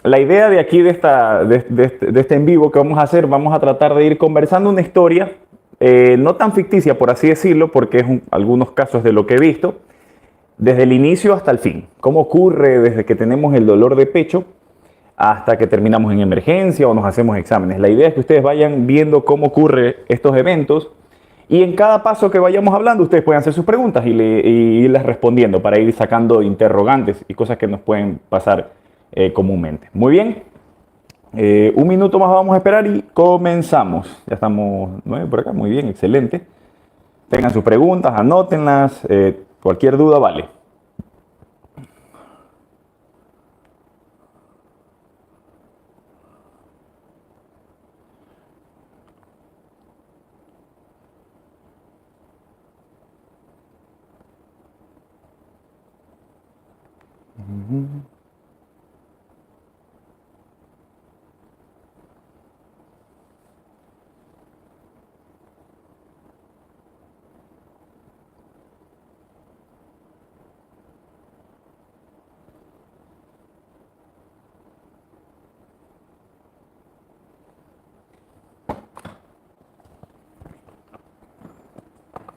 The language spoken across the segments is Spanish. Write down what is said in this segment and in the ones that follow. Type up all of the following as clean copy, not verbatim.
La idea de aquí, de este en vivo que vamos a hacer, vamos a tratar de ir conversando una historia, no tan ficticia, por así decirlo, porque es algunos casos de lo que he visto, desde el inicio hasta el fin. Cómo ocurre desde que tenemos el dolor de pecho hasta que terminamos en emergencia o nos hacemos exámenes. La idea es que ustedes vayan viendo cómo ocurre estos eventos y en cada paso que vayamos hablando ustedes pueden hacer sus preguntas y irlas respondiendo para ir sacando interrogantes y cosas que nos pueden pasar comúnmente. Muy bien, un minuto más vamos a esperar y comenzamos. Ya estamos 9 por acá, muy bien, excelente. Tengan sus preguntas, anótenlas, cualquier duda vale.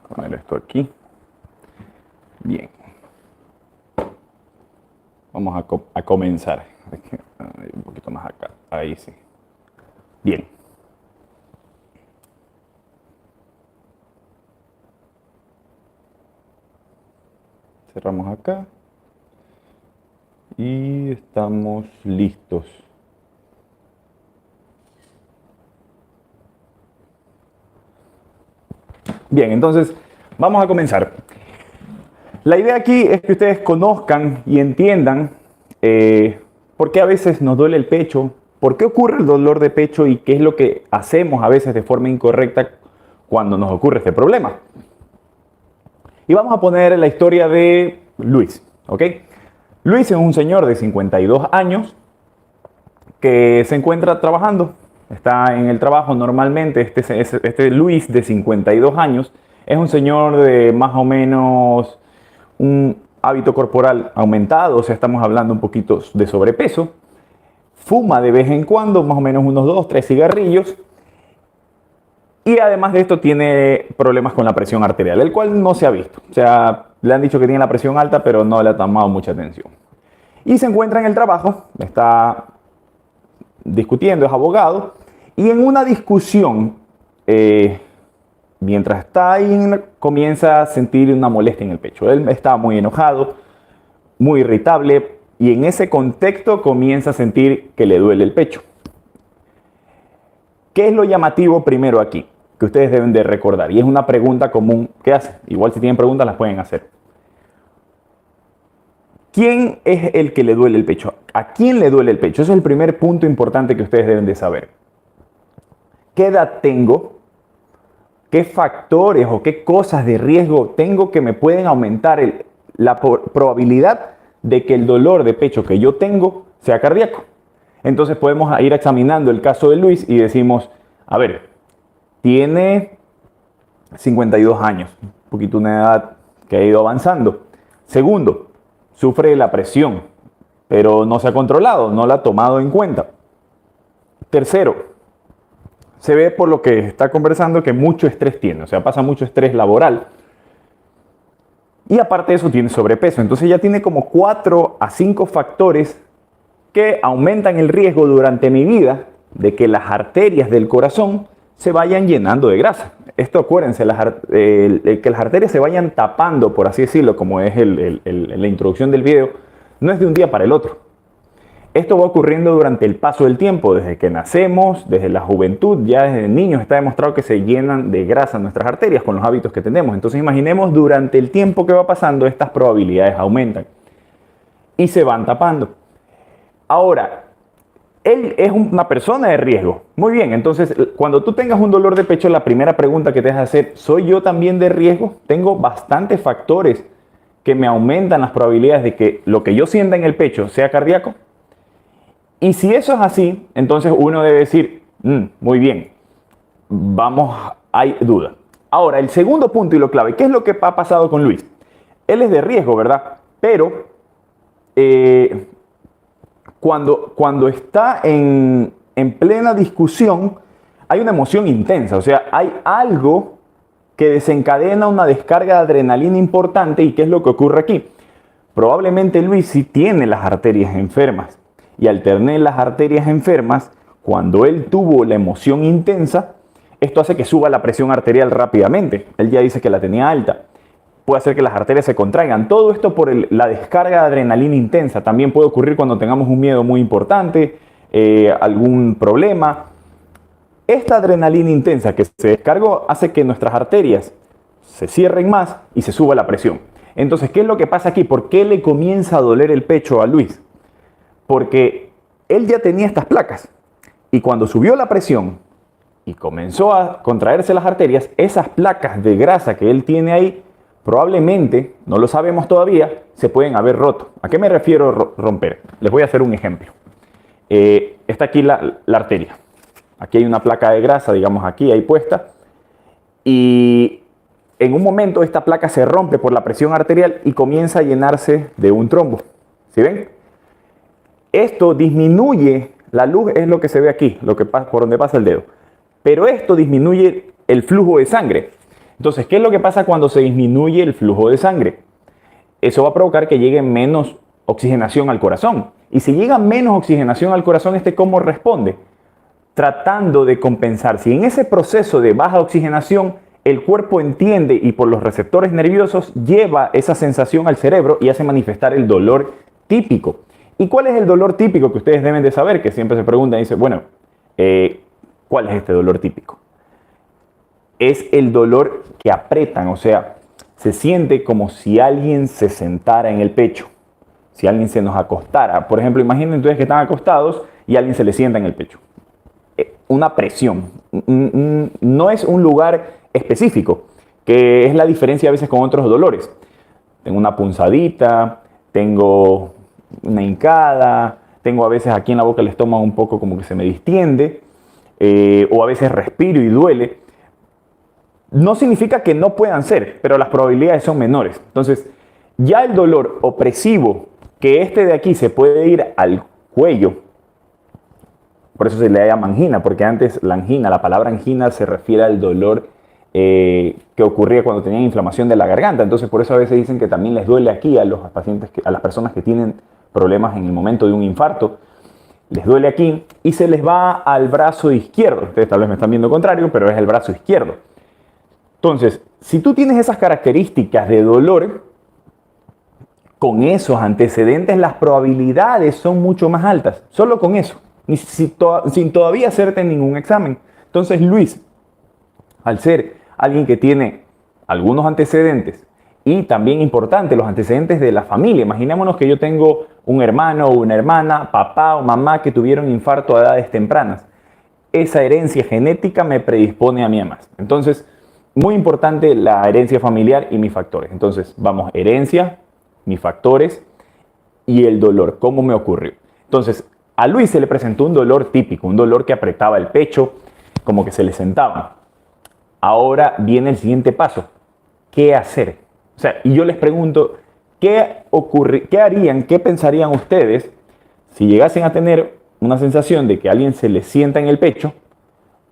Poner esto aquí. Bien. Vamos a comenzar. Un poquito más acá. Ahí sí. Bien. Cerramos acá. Y estamos listos. Bien, entonces vamos a comenzar. La idea aquí es que ustedes conozcan y entiendan por qué a veces nos duele el pecho, por qué ocurre el dolor de pecho y qué es lo que hacemos a veces de forma incorrecta cuando nos ocurre este problema. Y vamos a poner la historia de Luis, ¿ok? Luis es un señor de 52 años que se encuentra trabajando, está en el trabajo normalmente. Este Luis de 52 años es un señor de más o menos un hábito corporal aumentado, o sea, estamos hablando un poquito de sobrepeso. Fuma de vez en cuando, más o menos unos 2-3 cigarrillos. Y además de esto tiene problemas con la presión arterial, el cual no se ha visto. O sea, le han dicho que tiene la presión alta, pero no le ha tomado mucha atención. Y se encuentra en el trabajo, está discutiendo, es abogado, y en una discusión, mientras está ahí, comienza a sentir una molestia en el pecho. Él está muy enojado, muy irritable, y en ese contexto comienza a sentir que le duele el pecho. ¿Qué es lo llamativo primero aquí? Que ustedes deben de recordar, y es una pregunta común que hacen. Igual si tienen preguntas las pueden hacer. ¿Quién es el que le duele el pecho? ¿A quién le duele el pecho? Ese es el primer punto importante que ustedes deben de saber. ¿Qué edad tengo? ¿Qué factores o qué cosas de riesgo tengo que me pueden aumentar la probabilidad de que el dolor de pecho que yo tengo sea cardíaco? Entonces podemos ir examinando el caso de Luis y decimos, a ver, tiene 52 años, un poquito una edad que ha ido avanzando. Segundo, sufre de la presión, pero no se ha controlado, no la ha tomado en cuenta. Tercero, se ve por lo que está conversando que mucho estrés tiene, o sea, pasa mucho estrés laboral. Y aparte de eso tiene sobrepeso, entonces ya tiene como 4 a 5 factores que aumentan el riesgo durante mi vida de que las arterias del corazón se vayan llenando de grasa. Esto, acuérdense, que las arterias se vayan tapando, por así decirlo, como es la introducción del video, no es de un día para el otro. Esto va ocurriendo durante el paso del tiempo, desde que nacemos, desde la juventud, ya desde niños está demostrado que se llenan de grasa nuestras arterias con los hábitos que tenemos. Entonces imaginemos durante el tiempo que va pasando, estas probabilidades aumentan y se van tapando. Ahora, él es una persona de riesgo. Muy bien, entonces cuando tú tengas un dolor de pecho, la primera pregunta que te vas a hacer, ¿soy yo también de riesgo? Tengo bastantes factores que me aumentan las probabilidades de que lo que yo sienta en el pecho sea cardíaco. Y si eso es así, entonces uno debe decir, muy bien, vamos, hay duda. Ahora, el segundo punto y lo clave, ¿qué es lo que ha pasado con Luis? Él es de riesgo, ¿verdad? Pero cuando está en plena discusión, hay una emoción intensa, o sea, hay algo que desencadena una descarga de adrenalina importante. ¿Y qué es lo que ocurre aquí? Probablemente Luis sí tiene las arterias enfermas, y al tener las arterias enfermas, cuando él tuvo la emoción intensa, esto hace que suba la presión arterial rápidamente. Él ya dice que la tenía alta. Puede hacer que las arterias se contraigan. Todo esto por la descarga de adrenalina intensa. También puede ocurrir cuando tengamos un miedo muy importante, algún problema. Esta adrenalina intensa que se descargó hace que nuestras arterias se cierren más y se suba la presión. Entonces, ¿qué es lo que pasa aquí? ¿Por qué le comienza a doler el pecho a Luis? Porque él ya tenía estas placas, y cuando subió la presión y comenzó a contraerse las arterias, esas placas de grasa que él tiene ahí, probablemente, no lo sabemos todavía, se pueden haber roto. ¿A qué me refiero romper? Les voy a hacer un ejemplo. Está aquí la arteria. Aquí hay una placa de grasa, digamos aquí, ahí puesta. Y en un momento esta placa se rompe por la presión arterial y comienza a llenarse de un trombo. ¿Sí ven? Esto disminuye, la luz es lo que se ve aquí, por donde pasa el dedo. Pero esto disminuye el flujo de sangre. Entonces, ¿qué es lo que pasa cuando se disminuye el flujo de sangre? Eso va a provocar que llegue menos oxigenación al corazón. Y si llega menos oxigenación al corazón, ¿cómo responde? Tratando de compensar. Si en ese proceso de baja oxigenación el cuerpo entiende y por los receptores nerviosos lleva esa sensación al cerebro y hace manifestar el dolor típico. ¿Y cuál es el dolor típico que ustedes deben de saber? Que siempre se preguntan y dicen, bueno, ¿cuál es este dolor típico? Es el dolor que apretan, o sea, se siente como si alguien se sentara en el pecho, si alguien se nos acostara. Por ejemplo, imaginen ustedes que están acostados y alguien se les sienta en el pecho. Una presión, no es un lugar específico, que es la diferencia a veces con otros dolores. Tengo una punzadita, tengo una hincada, tengo a veces aquí en la boca el estómago un poco como que se me distiende, o a veces respiro y duele. No significa que no puedan ser, pero las probabilidades son menores. Entonces, ya el dolor opresivo, que de aquí se puede ir al cuello, por eso se le llama angina, porque antes la palabra angina se refiere al dolor que ocurría cuando tenían inflamación de la garganta. Entonces, por eso a veces dicen que también les duele aquí a los pacientes, a las personas que tienen problemas en el momento de un infarto. Les duele aquí y se les va al brazo izquierdo. Ustedes tal vez me están viendo contrario, pero es el brazo izquierdo. Entonces, si tú tienes esas características de dolor, con esos antecedentes las probabilidades son mucho más altas. Solo con eso. Sin todavía hacerte ningún examen. Entonces, Luis, al ser alguien que tiene algunos antecedentes y también importante, los antecedentes de la familia. Imaginémonos que yo tengo un hermano o una hermana, papá o mamá que tuvieron infarto a edades tempranas. Esa herencia genética me predispone a mí a más. Entonces, muy importante la herencia familiar y mis factores. Entonces, vamos, herencia, mis factores y el dolor. ¿Cómo me ocurrió? Entonces, a Luis se le presentó un dolor típico, un dolor que apretaba el pecho, como que se le sentaba. Ahora viene el siguiente paso. ¿Qué hacer? O sea, y yo les pregunto, ¿qué harían, qué pensarían ustedes si llegasen a tener una sensación de que alguien se les sienta en el pecho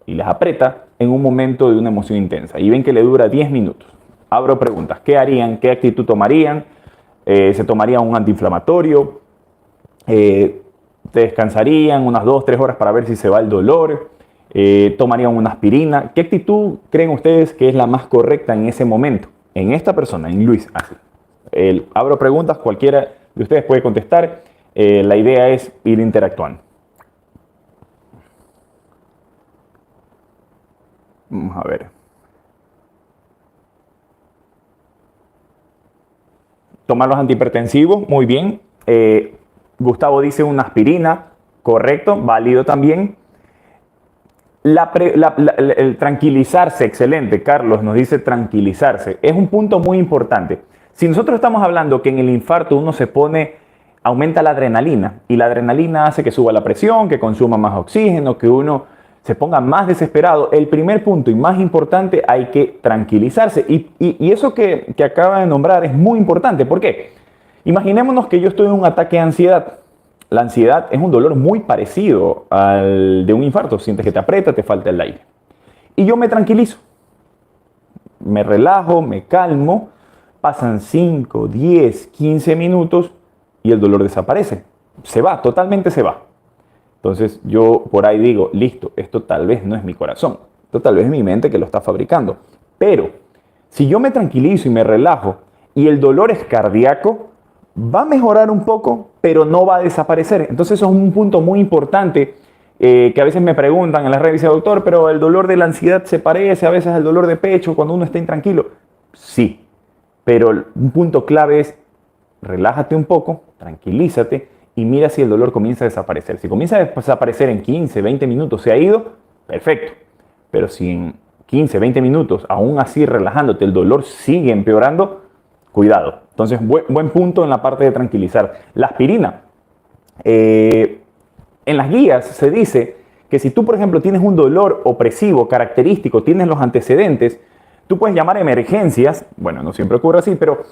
y les aprieta en un momento de una emoción intensa y ven que le dura 10 minutos? Abro preguntas. ¿Qué harían? ¿Qué actitud tomarían? ¿Se tomarían un antiinflamatorio? ¿Descansarían unas 2-3 horas para ver si se va el dolor? ¿Tomarían una aspirina? ¿Qué actitud creen ustedes que es la más correcta en ese momento? En esta persona, en Luis. Así. Abro preguntas, cualquiera de ustedes puede contestar. La idea es ir interactuando. Vamos a ver. Tomar los antihipertensivos, muy bien. Gustavo dice una aspirina, correcto, válido también. El tranquilizarse, excelente. Carlos nos dice tranquilizarse. Es un punto muy importante. Si nosotros estamos hablando que en el infarto uno aumenta la adrenalina, y la adrenalina hace que suba la presión, que consuma más oxígeno, que uno se ponga más desesperado. El primer punto y más importante, hay que tranquilizarse. Y eso que acaba de nombrar es muy importante. ¿Por qué? Imaginémonos que yo estoy en un ataque de ansiedad la ansiedad es un dolor muy parecido al de un infarto. Sientes que te aprieta, te falta el aire. Y yo me tranquilizo, me relajo, me calmo, pasan 5, 10, 15 minutos y el dolor desaparece. Se va, totalmente se va. Entonces yo por ahí digo, listo, esto tal vez no es mi corazón, esto tal vez es mi mente que lo está fabricando. Pero si yo me tranquilizo y me relajo y el dolor es cardíaco, va a mejorar un poco, pero no va a desaparecer. Entonces eso es un punto muy importante que a veces me preguntan en las redes, dice, doctor, pero el dolor de la ansiedad se parece a veces al dolor de pecho cuando uno está intranquilo. Sí, pero un punto clave es relájate un poco, tranquilízate y mira si el dolor comienza a desaparecer. Si comienza a desaparecer en 15, 20 minutos, se ha ido, perfecto. Pero si en 15, 20 minutos, aún así relajándote, el dolor sigue empeorando, cuidado. Entonces, buen punto en la parte de tranquilizar. La aspirina. En las guías se dice que si tú, por ejemplo, tienes un dolor opresivo, característico, tienes los antecedentes, tú puedes llamar a emergencias, bueno, no siempre ocurre así, pero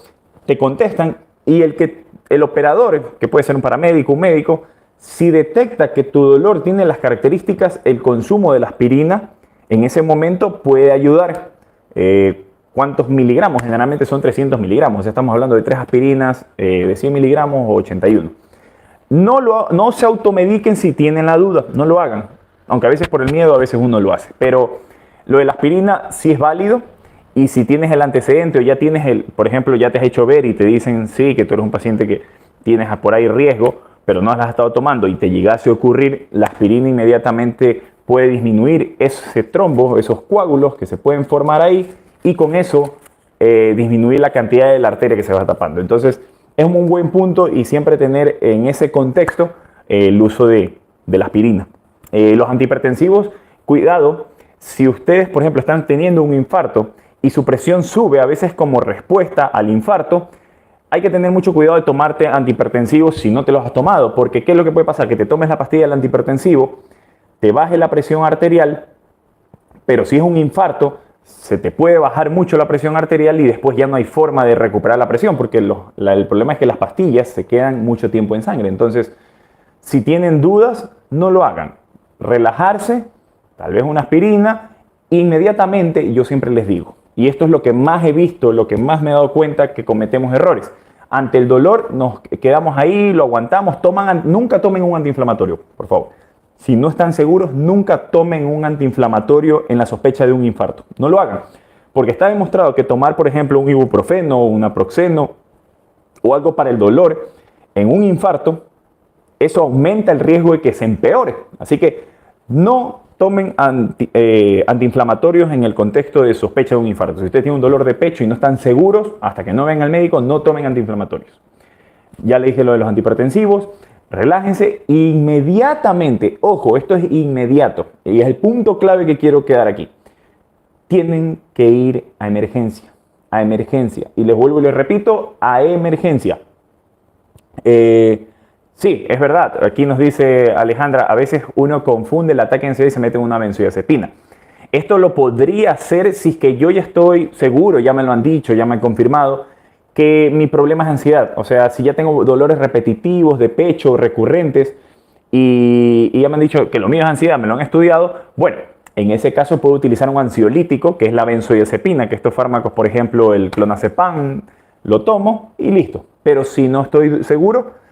te contestan y el operador, que puede ser un paramédico, un médico, si detecta que tu dolor tiene las características, el consumo de la aspirina en ese momento puede ayudar. ¿Cuántos miligramos? Generalmente son 300 miligramos, o sea, estamos hablando de 3 aspirinas de 100 miligramos o 81. No se automediquen si tienen la duda, no lo hagan. Aunque a veces por el miedo, a veces uno lo hace. Pero lo de la aspirina sí es válido. Y si tienes el antecedente o ya tienes por ejemplo, ya te has hecho ver y te dicen, sí, que tú eres un paciente que tienes por ahí riesgo, pero no las has estado tomando y te llegase a ocurrir, la aspirina inmediatamente puede disminuir ese trombo, esos coágulos que se pueden formar ahí y con eso disminuir la cantidad de la arteria que se va tapando. Entonces, es un buen punto y siempre tener en ese contexto el uso de la aspirina. Los antihipertensivos, cuidado, si ustedes, por ejemplo, están teniendo un infarto y su presión sube a veces como respuesta al infarto, hay que tener mucho cuidado de tomarte antihipertensivos si no te los has tomado, porque ¿qué es lo que puede pasar? Que te tomes la pastilla del antihipertensivo, te baje la presión arterial, pero si es un infarto, se te puede bajar mucho la presión arterial y después ya no hay forma de recuperar la presión, porque el problema es que las pastillas se quedan mucho tiempo en sangre. Entonces, si tienen dudas, no lo hagan. Relajarse, tal vez una aspirina, inmediatamente, yo siempre les digo, y esto es lo que más he visto, lo que más me he dado cuenta que cometemos errores. Ante el dolor nos quedamos ahí, lo aguantamos, nunca tomen un antiinflamatorio, por favor. Si no están seguros, nunca tomen un antiinflamatorio en la sospecha de un infarto. No lo hagan, porque está demostrado que tomar, por ejemplo, un ibuprofeno o un naproxeno o algo para el dolor en un infarto, eso aumenta el riesgo de que se empeore. Así que no tomen antiinflamatorios en el contexto de sospecha de un infarto. Si ustedes tienen un dolor de pecho y no están seguros, hasta que no vengan al médico, no tomen antiinflamatorios. Ya le dije lo de los antihipertensivos. Relájense inmediatamente. Ojo, esto es inmediato. Y es el punto clave que quiero quedar aquí. Tienen que ir a emergencia. A emergencia. Y les vuelvo y les repito, a emergencia. Sí, es verdad. Aquí nos dice Alejandra, a veces uno confunde el ataque de ansiedad y se mete en una benzodiazepina. Esto lo podría hacer si es que yo ya estoy seguro, ya me lo han dicho, ya me han confirmado, que mi problema es ansiedad. O sea, si ya tengo dolores repetitivos de pecho, recurrentes, y ya me han dicho que lo mío es ansiedad, me lo han estudiado, bueno, en ese caso puedo utilizar un ansiolítico, que es la benzodiazepina, que estos fármacos, por ejemplo, el clonazepam, lo tomo y listo. Pero si no estoy seguro,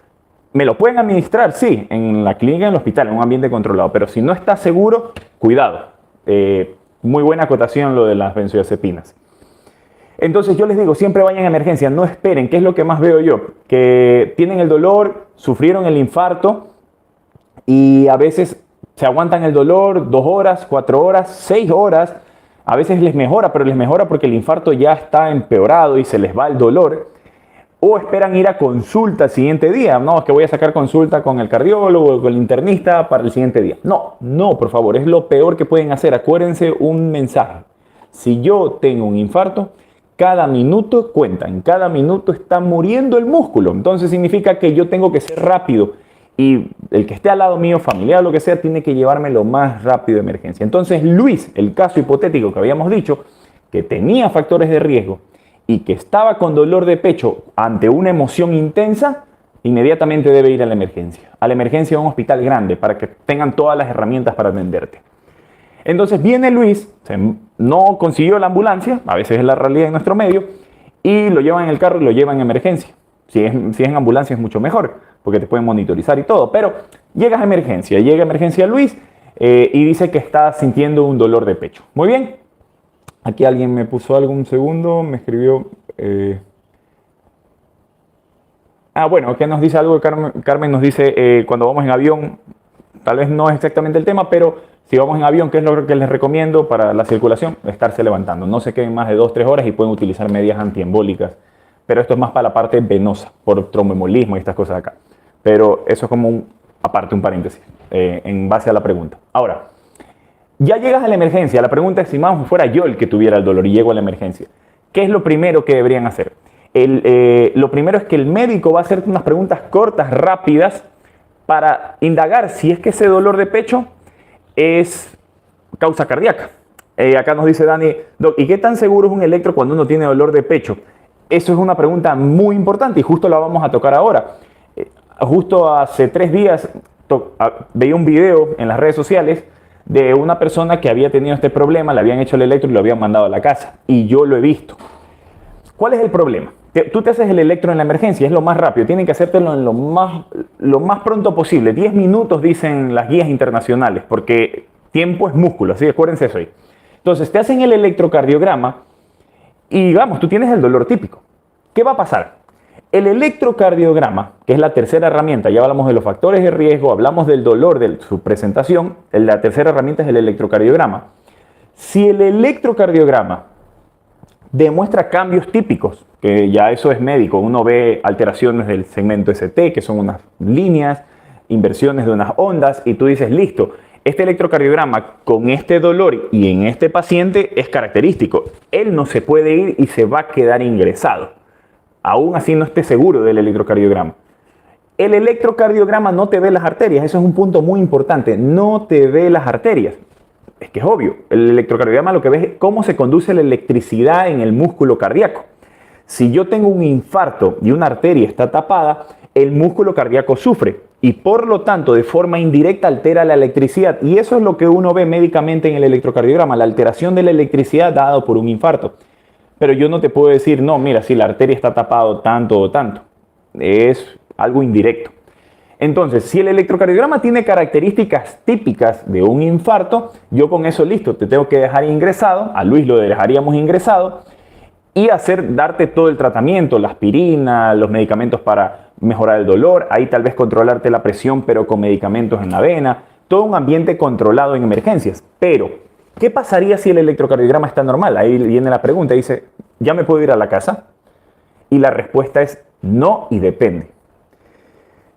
me lo pueden administrar, sí, en la clínica, en el hospital, en un ambiente controlado. Pero si no está seguro, cuidado. Muy buena acotación lo de las benzodiazepinas. Entonces yo les digo, siempre vayan a emergencia, no esperen. ¿Qué es lo que más veo yo? Que tienen el dolor, sufrieron el infarto y a veces se aguantan el dolor 2 horas, 4 horas, 6 horas. A veces les mejora, pero les mejora porque el infarto ya está empeorado y se les va el dolor. O esperan ir a consulta el siguiente día. No, es que voy a sacar consulta con el cardiólogo o con el internista para el siguiente día. No, por favor, es lo peor que pueden hacer. Acuérdense un mensaje. Si yo tengo un infarto, cada minuto cuenta. En cada minuto está muriendo el músculo. Entonces significa que yo tengo que ser rápido. Y el que esté al lado mío, familiar o lo que sea, tiene que llevarme lo más rápido de emergencia. Entonces Luis, el caso hipotético que habíamos dicho, que tenía factores de riesgo, y que estaba con dolor de pecho ante una emoción intensa, inmediatamente debe ir a la emergencia. A la emergencia a un hospital grande para que tengan todas las herramientas para atenderte. Entonces viene Luis, no consiguió la ambulancia, a veces es la realidad en nuestro medio, y lo llevan en el carro y lo llevan en emergencia. Si es en ambulancia es mucho mejor, porque te pueden monitorizar y todo. Pero llega a emergencia Luis y dice que está sintiendo un dolor de pecho. Muy bien. Aquí alguien me puso algo, un segundo, me escribió... bueno, ¿qué nos dice algo? Carmen nos dice, cuando vamos en avión, tal vez no es exactamente el tema, pero si vamos en avión, ¿qué es lo que les recomiendo para la circulación? Estarse levantando. No se queden más de 2-3 horas y pueden utilizar medias antiembólicas. Pero esto es más para la parte venosa, por tromboembolismo y estas cosas de acá. Pero eso es como aparte, un paréntesis, en base a la pregunta. Ahora, ya llegas a la emergencia. La pregunta es si más fuera yo el que tuviera el dolor y llego a la emergencia. ¿Qué es lo primero que deberían hacer? Lo primero es que el médico va a hacerte unas preguntas cortas, rápidas, para indagar si es que ese dolor de pecho es causa cardíaca. Acá nos dice Dani, Doc, ¿y qué tan seguro es un electro cuando uno tiene dolor de pecho? Eso es una pregunta muy importante y justo la vamos a tocar ahora. Justo hace 3 días veía un video en las redes sociales de una persona que había tenido este problema, le habían hecho el electro y lo habían mandado a la casa. Y yo lo he visto. ¿Cuál es el problema? Tú te haces el electro en la emergencia, es lo más rápido, tienen que hacértelo en lo más pronto posible. 10 minutos dicen las guías internacionales, porque tiempo es músculo, así que acuérdense eso ahí. Entonces te hacen el electrocardiograma y digamos, tú tienes el dolor típico. ¿Qué va a pasar? El electrocardiograma, que es la tercera herramienta, ya hablamos de los factores de riesgo, hablamos del dolor de su presentación, la tercera herramienta es el electrocardiograma. Si el electrocardiograma demuestra cambios típicos, que ya eso es médico, uno ve alteraciones del segmento ST, que son unas líneas, inversiones de unas ondas, y tú dices, listo, este electrocardiograma con este dolor y en este paciente es característico. Él no se puede ir y se va a quedar ingresado. Aún así no esté seguro del electrocardiograma. El electrocardiograma no te ve las arterias, eso es un punto muy importante, no te ve las arterias. Es que es obvio, el electrocardiograma lo que ve es cómo se conduce la electricidad en el músculo cardíaco. Si yo tengo un infarto y una arteria está tapada, el músculo cardíaco sufre y por lo tanto de forma indirecta altera la electricidad. Y eso es lo que uno ve médicamente en el electrocardiograma, la alteración de la electricidad dada por un infarto. Pero yo no te puedo decir, no, mira, si la arteria está tapada tanto o tanto. Es algo indirecto. Entonces, si el electrocardiograma tiene características típicas de un infarto, yo con eso listo, te tengo que dejar ingresado, a Luis lo dejaríamos ingresado y darte todo el tratamiento, la aspirina, los medicamentos para mejorar el dolor, ahí tal vez controlarte la presión pero con medicamentos en la vena, todo un ambiente controlado en emergencias. Pero, ¿qué pasaría si el electrocardiograma está normal? Ahí viene la pregunta, dice, ¿ya me puedo ir a la casa? Y la respuesta es no y depende.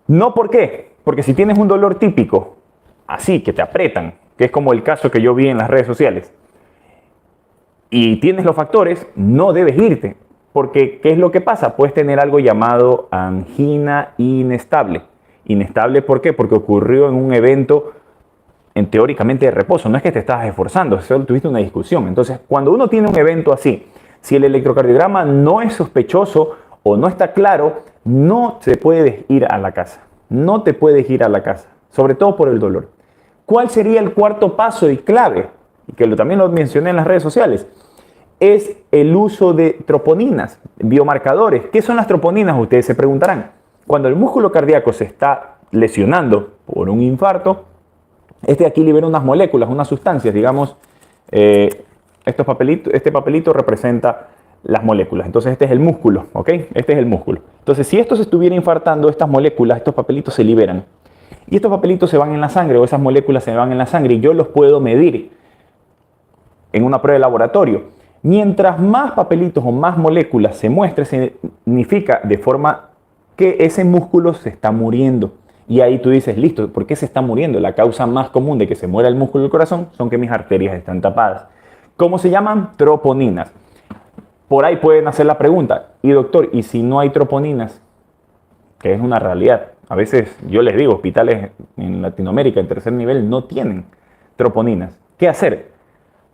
No, ¿por qué? Porque si tienes un dolor típico, así, que te aprietan, que es como el caso que yo vi en las redes sociales, y tienes los factores, no debes irte. Porque, ¿qué es lo que pasa? Puedes tener algo llamado angina inestable. Inestable, ¿por qué? Porque ocurrió en un evento teóricamente de reposo. No es que te estás esforzando, solo tuviste una discusión. Entonces, cuando uno tiene un evento así, si el electrocardiograma no es sospechoso o no está claro, no te puedes ir a la casa. No te puedes ir a la casa, sobre todo por el dolor. ¿Cuál sería el cuarto paso y clave? Y que también lo mencioné en las redes sociales. Es el uso de troponinas, biomarcadores. ¿Qué son las troponinas? Ustedes se preguntarán. Cuando el músculo cardíaco se está lesionando por un infarto, este aquí libera unas moléculas, unas sustancias, digamos, este papelito representa las moléculas. Entonces este es el músculo, ¿ok? Este es el músculo. Entonces si esto se estuviera infartando, estas moléculas, estos papelitos se liberan. Y estos papelitos se van en la sangre, o esas moléculas se van en la sangre, y yo los puedo medir en una prueba de laboratorio. Mientras más papelitos o más moléculas se muestre, significa de forma que ese músculo se está muriendo. Y ahí tú dices, listo, ¿por qué se está muriendo? La causa más común de que se muera el músculo del corazón son que mis arterias están tapadas. ¿Cómo se llaman? Troponinas. Por ahí pueden hacer la pregunta, y doctor, ¿y si no hay troponinas? Que es una realidad. A veces yo les digo, hospitales en Latinoamérica en tercer nivel no tienen troponinas. ¿Qué hacer?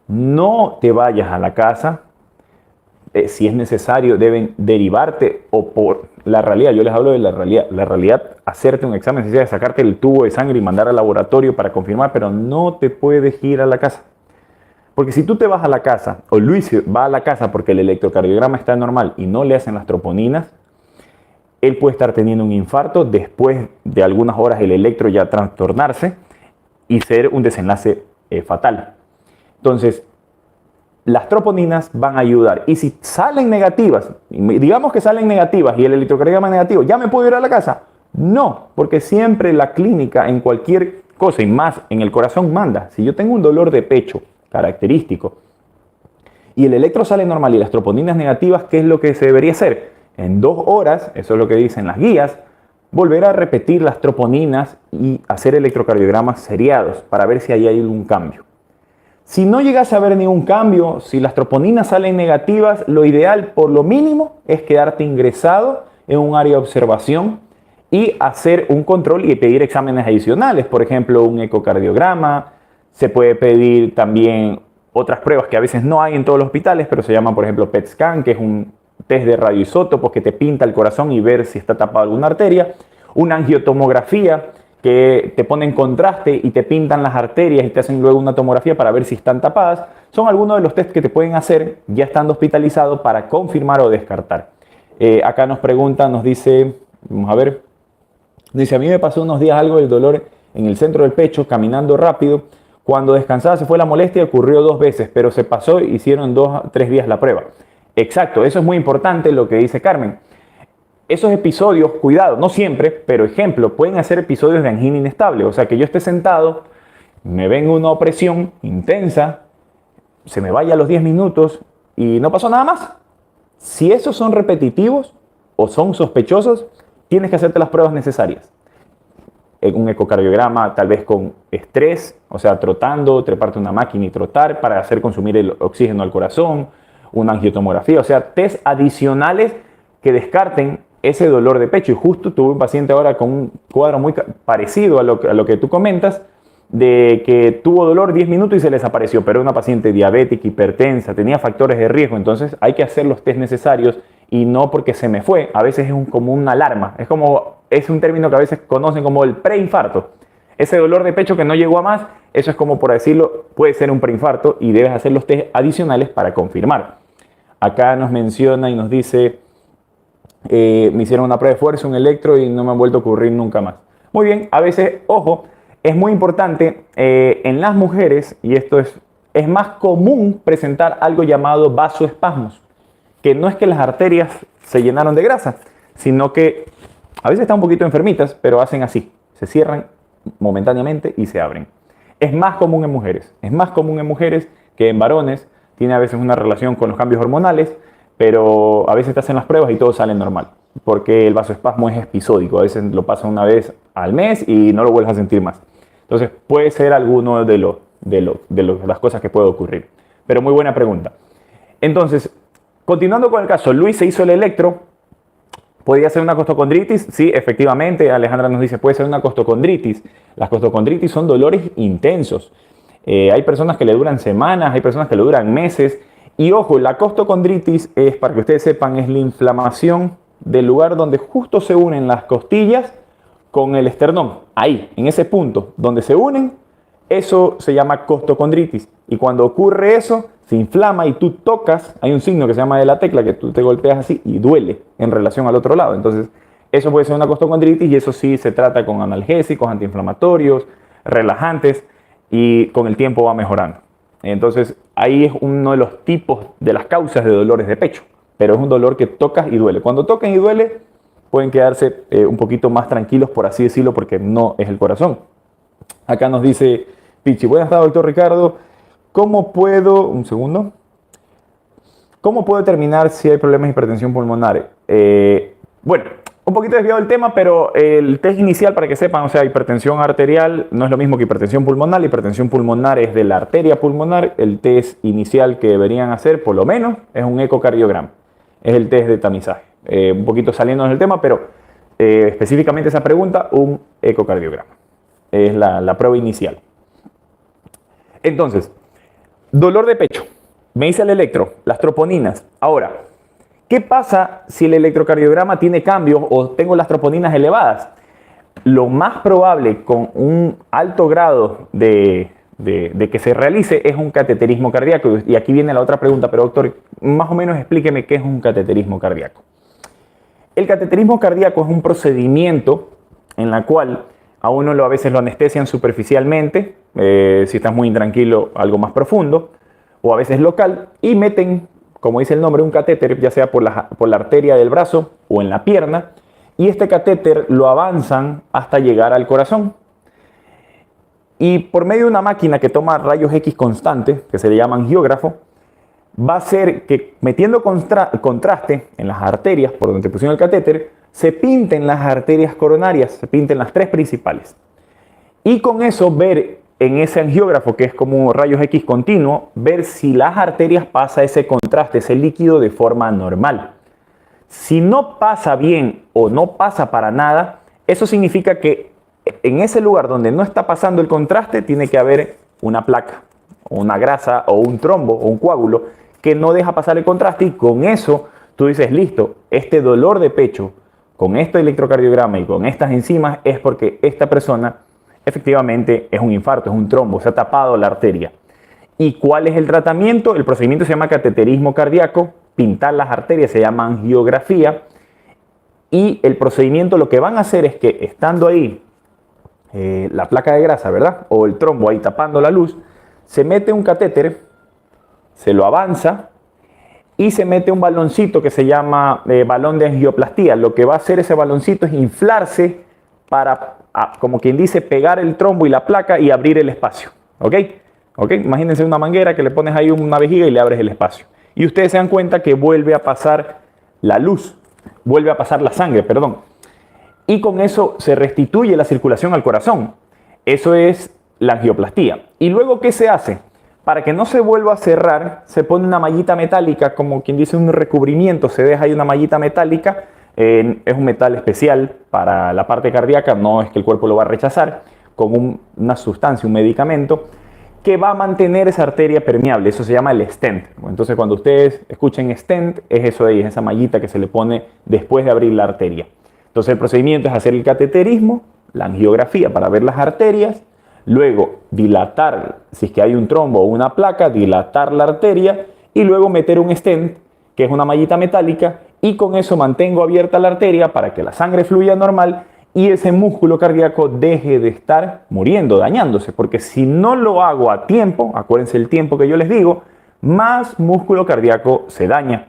No te vayas a la casa, si es necesario, deben derivarte o por la realidad. Yo les hablo de la realidad. La realidad, hacerte un examen, necesario sacarte el tubo de sangre y mandar al laboratorio para confirmar, pero no te puedes ir a la casa. Porque si tú te vas a la casa, o Luis va a la casa porque el electrocardiograma está normal y no le hacen las troponinas, él puede estar teniendo un infarto, después de algunas horas el electro ya trastornarse y ser un desenlace fatal. Entonces, las troponinas van a ayudar. Y si salen negativas, digamos que salen negativas y el electrocardiograma es negativo, ¿ya me puedo ir a la casa? No, porque siempre la clínica en cualquier cosa y más en el corazón manda. Si yo tengo un dolor de pecho característico y el electro sale normal y las troponinas negativas, ¿qué es lo que se debería hacer? En 2 horas, eso es lo que dicen las guías, volver a repetir las troponinas y hacer electrocardiogramas seriados para ver si ahí hay algún cambio. Si no llegase a haber ningún cambio, si las troponinas salen negativas, lo ideal por lo mínimo es quedarte ingresado en un área de observación y hacer un control y pedir exámenes adicionales, por ejemplo, un ecocardiograma. Se puede pedir también otras pruebas que a veces no hay en todos los hospitales, pero se llama, por ejemplo, PET scan, que es un test de radioisótopos que te pinta el corazón y ver si está tapada alguna arteria. Una angiotomografía que te ponen contraste y te pintan las arterias y te hacen luego una tomografía para ver si están tapadas. Son algunos de los test que te pueden hacer ya estando hospitalizado para confirmar o descartar. Acá nos pregunta, nos dice, vamos a ver, dice, a mí me pasó unos días algo del dolor en el centro del pecho, caminando rápido. Cuando descansaba se fue la molestia, ocurrió 2 veces, pero se pasó, hicieron 2 a 3 días la prueba. Exacto, eso es muy importante lo que dice Carmen. Esos episodios, cuidado, no siempre, pero ejemplo, pueden hacer episodios de angina inestable. O sea, que yo esté sentado, me venga una opresión intensa, se me vaya a los 10 minutos y no pasó nada más. Si esos son repetitivos o son sospechosos, tienes que hacerte las pruebas necesarias. Un ecocardiograma tal vez con estrés, o sea, trotando, treparte una máquina y trotar para hacer consumir el oxígeno al corazón, una angiotomografía, o sea, test adicionales que descarten ese dolor de pecho. Y justo tuve un paciente ahora con un cuadro muy parecido a lo que tú comentas, de que tuvo dolor 10 minutos y se le desapareció, pero era una paciente diabética, hipertensa, tenía factores de riesgo, entonces hay que hacer los test necesarios y no porque se me fue. A veces es como una alarma, es un término que a veces conocen como el preinfarto. Ese dolor de pecho que no llegó a más, eso es como, por decirlo, puede ser un preinfarto y debes hacer los test adicionales para confirmar. Acá nos menciona y nos dice, me hicieron una prueba de fuerza, un electro y no me han vuelto a ocurrir nunca más. Muy bien, a veces, ojo, es muy importante en las mujeres, y esto es más común presentar algo llamado vasoespasmos, que no es que las arterias se llenaron de grasa, sino que a veces están un poquito enfermitas, pero hacen así, se cierran momentáneamente y se abren. Es más común en mujeres que en varones. Tiene a veces una relación con los cambios hormonales, pero a veces te hacen las pruebas y todo sale normal, porque el vasoespasmo es episódico, a veces lo pasa una vez al mes y no lo vuelves a sentir más. Entonces puede ser alguno de las cosas que puede ocurrir. Pero muy buena pregunta. Entonces, continuando con el caso, Luis se hizo el electro, ¿podría ser una costocondritis? Sí, efectivamente, Alejandra nos dice, puede ser una costocondritis. Las costocondritis son dolores intensos. Hay personas que le duran semanas, hay personas que le duran meses. Y ojo, la costocondritis es, para que ustedes sepan, es la inflamación del lugar donde justo se unen las costillas con el esternón. Ahí, en ese punto donde se unen, eso se llama costocondritis. Y cuando ocurre eso, se inflama y tú tocas, hay un signo que se llama de la tecla, que tú te golpeas así y duele en relación al otro lado. Entonces, eso puede ser una costocondritis y eso sí se trata con analgésicos, antiinflamatorios, relajantes y con el tiempo va mejorando. Entonces, ahí es uno de los tipos de las causas de dolores de pecho, pero es un dolor que tocas y duele. Cuando tocan y duele, pueden quedarse un poquito más tranquilos, por así decirlo, porque no es el corazón. Acá nos dice Pichi, buenas tardes, doctor Ricardo. ¿Cómo puedo determinar si hay problemas de hipertensión pulmonar? Bueno, un poquito desviado del tema, pero el test inicial, para que sepan, o sea, hipertensión arterial no es lo mismo que hipertensión pulmonar. La hipertensión pulmonar es de la arteria pulmonar. El test inicial que deberían hacer, por lo menos, es un ecocardiograma. Es el test de tamizaje. Un poquito saliendo del tema, pero específicamente esa pregunta, un ecocardiograma. Es la prueba inicial. Entonces, dolor de pecho. Me dice el electro, las troponinas. Ahora, ¿qué pasa si el electrocardiograma tiene cambios o tengo las troponinas elevadas? Lo más probable con un alto grado de que se realice es un cateterismo cardíaco. Y aquí viene la otra pregunta, pero doctor, más o menos explíqueme qué es un cateterismo cardíaco. El cateterismo cardíaco es un procedimiento en la cual a uno a veces lo anestesian superficialmente, si estás muy intranquilo, algo más profundo, o a veces local, y meten, como dice el nombre, un catéter, ya sea por la arteria del brazo o en la pierna, y este catéter lo avanzan hasta llegar al corazón. Y por medio de una máquina que toma rayos X constantes, que se le llama angiógrafo, va a hacer que metiendo contraste en las arterias por donde te pusieron el catéter, se pinten las arterias coronarias, se pinten las tres principales. Y con eso ver en ese angiógrafo, que es como rayos X continuo, ver si las arterias pasa ese contraste, ese líquido de forma normal. Si no pasa bien o no pasa para nada, eso significa que en ese lugar donde no está pasando el contraste tiene que haber una placa, o una grasa, o un trombo, o un coágulo que no deja pasar el contraste, y con eso tú dices, listo, este dolor de pecho con este electrocardiograma y con estas enzimas es porque esta persona efectivamente es un infarto, es un trombo, se ha tapado la arteria. ¿Y cuál es el tratamiento? El procedimiento se llama cateterismo cardíaco, pintar las arterias se llama angiografía, y el procedimiento lo que van a hacer es que estando ahí la placa de grasa, ¿verdad? O el trombo ahí tapando la luz, se mete un catéter, se lo avanza y se mete un baloncito que se llama balón de angioplastía. Lo que va a hacer ese baloncito es inflarse para, como quien dice, pegar el trombo y la placa y abrir el espacio. ¿Ok? ¿Ok? Imagínense una manguera que le pones ahí una vejiga y le abres el espacio. Y ustedes se dan cuenta que vuelve a pasar la luz, vuelve a pasar la sangre, perdón. Y con eso se restituye la circulación al corazón. Eso es la angioplastía. ¿Y luego qué se hace? Para que no se vuelva a cerrar, se pone una mallita metálica, como quien dice un recubrimiento, se deja ahí una mallita metálica, es un metal especial para la parte cardíaca, no es que el cuerpo lo va a rechazar, con una sustancia, un medicamento, que va a mantener esa arteria permeable, eso se llama el stent. Entonces cuando ustedes escuchen stent, es eso de ahí, es esa mallita que se le pone después de abrir la arteria. Entonces el procedimiento es hacer el cateterismo, la angiografía para ver las arterias, luego dilatar, si es que hay un trombo o una placa, dilatar la arteria y luego meter un stent, que es una mallita metálica, y con eso mantengo abierta la arteria para que la sangre fluya normal y ese músculo cardíaco deje de estar muriendo, dañándose, porque si no lo hago a tiempo, acuérdense el tiempo que yo les digo, más músculo cardíaco se daña.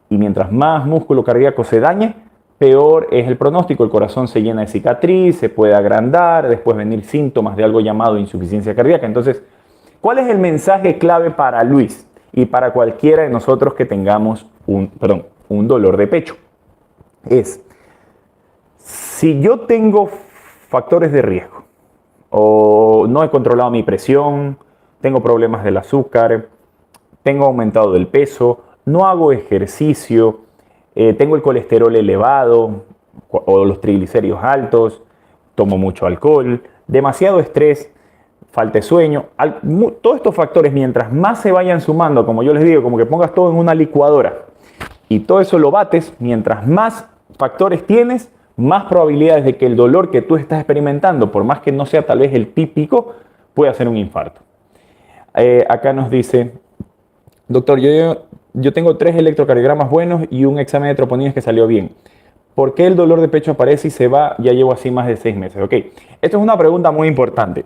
Y mientras más músculo cardíaco se dañe, peor es el pronóstico, el corazón se llena de cicatriz, se puede agrandar, después venir síntomas de algo llamado insuficiencia cardíaca. Entonces, ¿cuál es el mensaje clave para Luis y para cualquiera de nosotros que tengamos un dolor de pecho? Es, si yo tengo factores de riesgo, o no he controlado mi presión, tengo problemas del azúcar, tengo aumentado el peso, no hago ejercicio, tengo el colesterol elevado o los triglicéridos altos, tomo mucho alcohol, demasiado estrés, falta de sueño, todos estos factores mientras más se vayan sumando, como yo les digo, como que pongas todo en una licuadora y todo eso lo bates, mientras más factores tienes, más probabilidades de que el dolor que tú estás experimentando, por más que no sea tal vez el típico, pueda ser un infarto. Acá nos dice, doctor, yo tengo 3 electrocardiogramas buenos y un examen de troponinas que salió bien. ¿Por qué el dolor de pecho aparece y se va? Ya llevo así más de 6 meses. Ok, esto es una pregunta muy importante.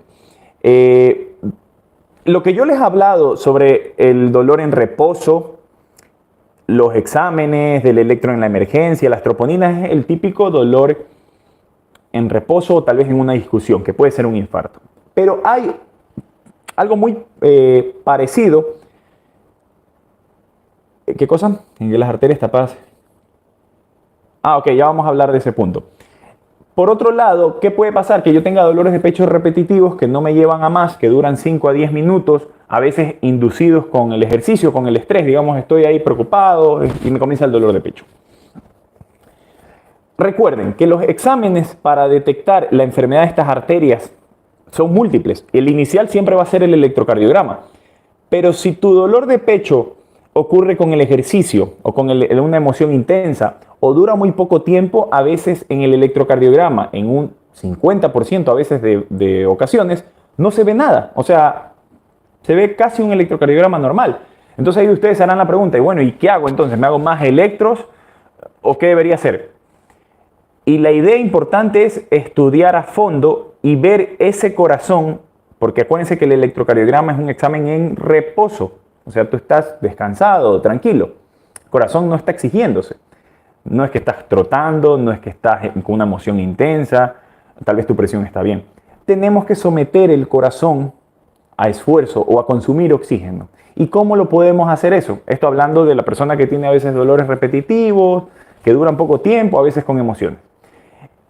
Lo que yo les he hablado sobre el dolor en reposo, los exámenes del electro en la emergencia, las troponinas, es el típico dolor en reposo o tal vez en una discusión, que puede ser un infarto. Pero hay algo muy parecido. ¿Qué cosa? En que las arterias tapadas. Ok, ya vamos a hablar de ese punto. Por otro lado, ¿qué puede pasar? Que yo tenga dolores de pecho repetitivos que no me llevan a más, que duran 5 a 10 minutos, a veces inducidos con el ejercicio, con el estrés. Digamos, estoy ahí preocupado y me comienza el dolor de pecho. Recuerden que los exámenes para detectar la enfermedad de estas arterias son múltiples. El inicial siempre va a ser el electrocardiograma. Pero si tu dolor de pecho ocurre con el ejercicio o con una emoción intensa o dura muy poco tiempo a veces en el electrocardiograma, en un 50% a veces de ocasiones, no se ve nada. O sea, se ve casi un electrocardiograma normal. Entonces ahí ustedes harán la pregunta, y bueno, ¿y qué hago entonces? ¿Me hago más electros o qué debería hacer? Y la idea importante es estudiar a fondo y ver ese corazón, porque acuérdense que el electrocardiograma es un examen en reposo. O sea, tú estás descansado, tranquilo. El corazón no está exigiéndose. No es que estás trotando, no es que estás con una emoción intensa, tal vez tu presión está bien. Tenemos que someter el corazón a esfuerzo o a consumir oxígeno. ¿Y cómo lo podemos hacer eso? Esto hablando de la persona que tiene a veces dolores repetitivos, que duran poco tiempo, a veces con emociones.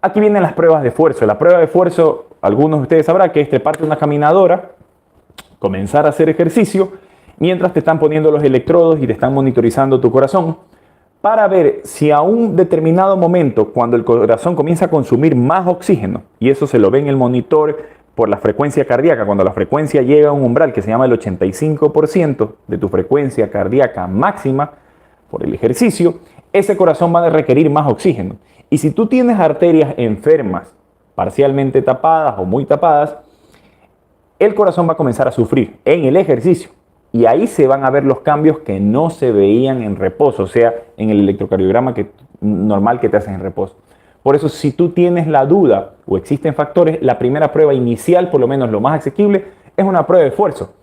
Aquí vienen las pruebas de esfuerzo. La prueba de esfuerzo, algunos de ustedes sabrán que es treparte una caminadora, comenzar a hacer ejercicio, mientras te están poniendo los electrodos y te están monitorizando tu corazón, para ver si a un determinado momento, cuando el corazón comienza a consumir más oxígeno, y eso se lo ve en el monitor por la frecuencia cardíaca, cuando la frecuencia llega a un umbral que se llama el 85% de tu frecuencia cardíaca máxima por el ejercicio, ese corazón va a requerir más oxígeno. Y si tú tienes arterias enfermas, parcialmente tapadas o muy tapadas, el corazón va a comenzar a sufrir en el ejercicio. Y ahí se van a ver los cambios que no se veían en reposo, o sea, en el electrocardiograma normal que te hacen en reposo. Por eso, si tú tienes la duda o existen factores, la primera prueba inicial, por lo menos lo más asequible, es una prueba de esfuerzo.